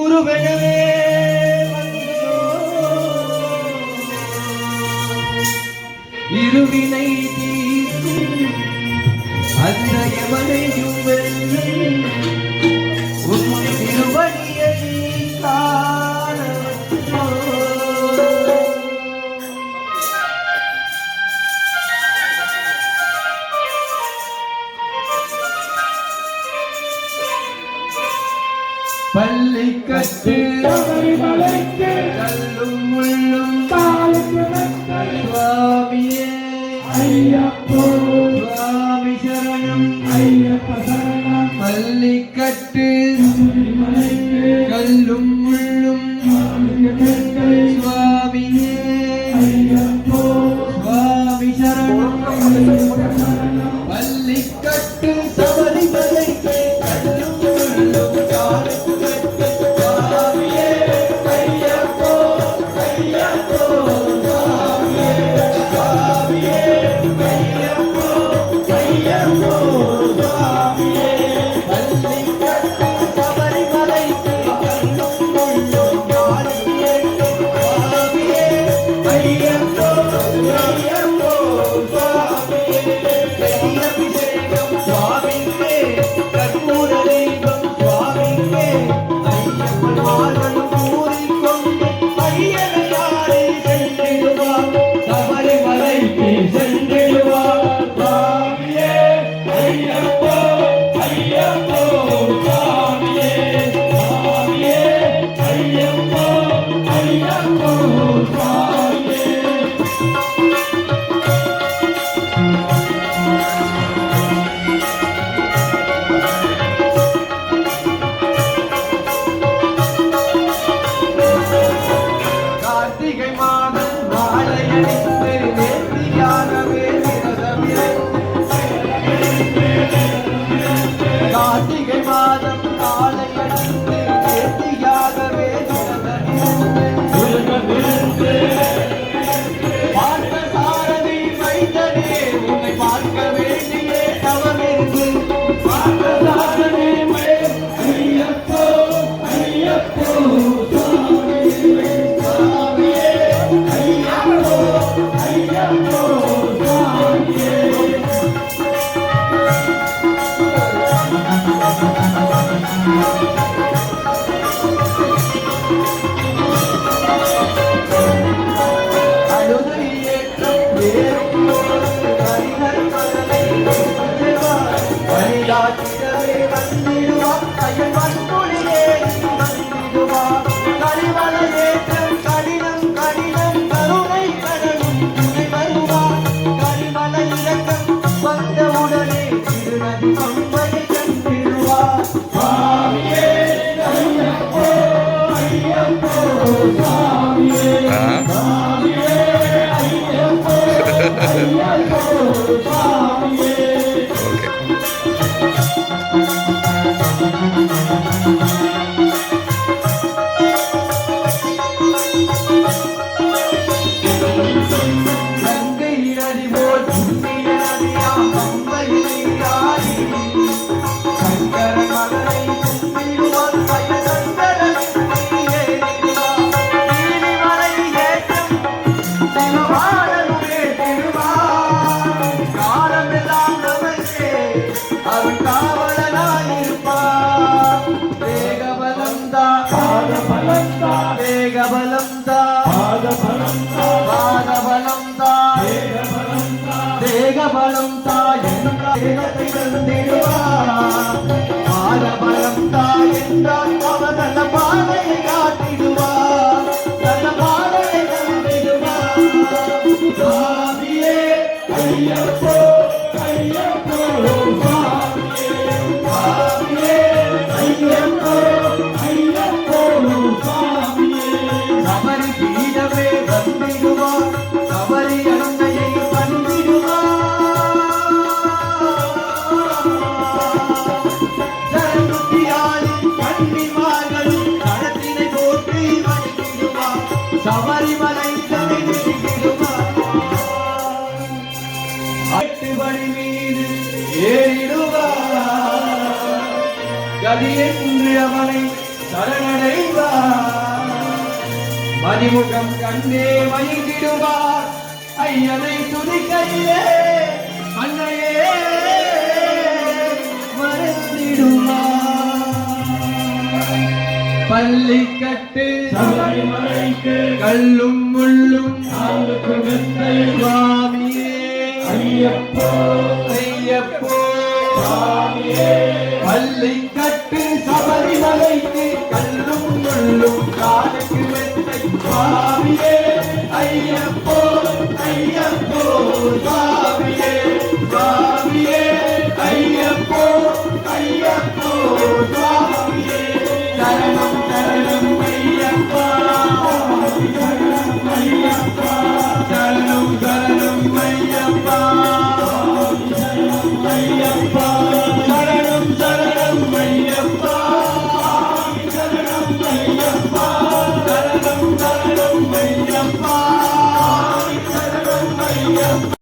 குருவெனவே இருவினை தீர்க்கும் அந்த எவனையும் உன் திருவடியை காண பள்ளிக்கட்டு மலைக்கு கல்லும் முள்ளும் சுவாமியே ஐயப்போ சுவாமி சரணம் ஐயப்ப சரணம் பள்ளிக்கட்டு மலைக்கு கல்லும் முள்ளும் சுவாமியே ஐயப்போ சுவாமி சரணம் பள்ளிக்கட்டு சபரி மலைக்கு கல்லும் முள்ளும் பலம் தாயத்தை தந்திடுவார் பலம் தாயென்றால் அவர் நல்ல பாதையை காட்டிடுவார் நல்ல பாதையை தந்திடுவார் சுவாமியே ஐயப்போ ஐயப்போ சுவாமியே ஐயப்போ ஐயப்போ சுவாமியே சபரி பீடமே வந்திடுவார் சபரி அன்னையை சபரிமலை அட்டுவழி மீது ஏறிடுவார் கதி என்று அவனை சரணடைவார். மதிமுகம் கண்டே மயங்கிடுவார் ஐயனை துதிக்கையே அன்னையே மறந்திடுவார். பள்ளிக்கட்டு சபரிமலைக்கு கல்லும் முள்ளும் நாளுக்கு மெத்தை சுவாமியே ஐயப்போ ஐயப்போ சுவாமியே பள்ளிக்கட்டு சபரிமலைக்கு கல்லும் முள்ளும் காலுக்கு மெத்தை சுவாமியே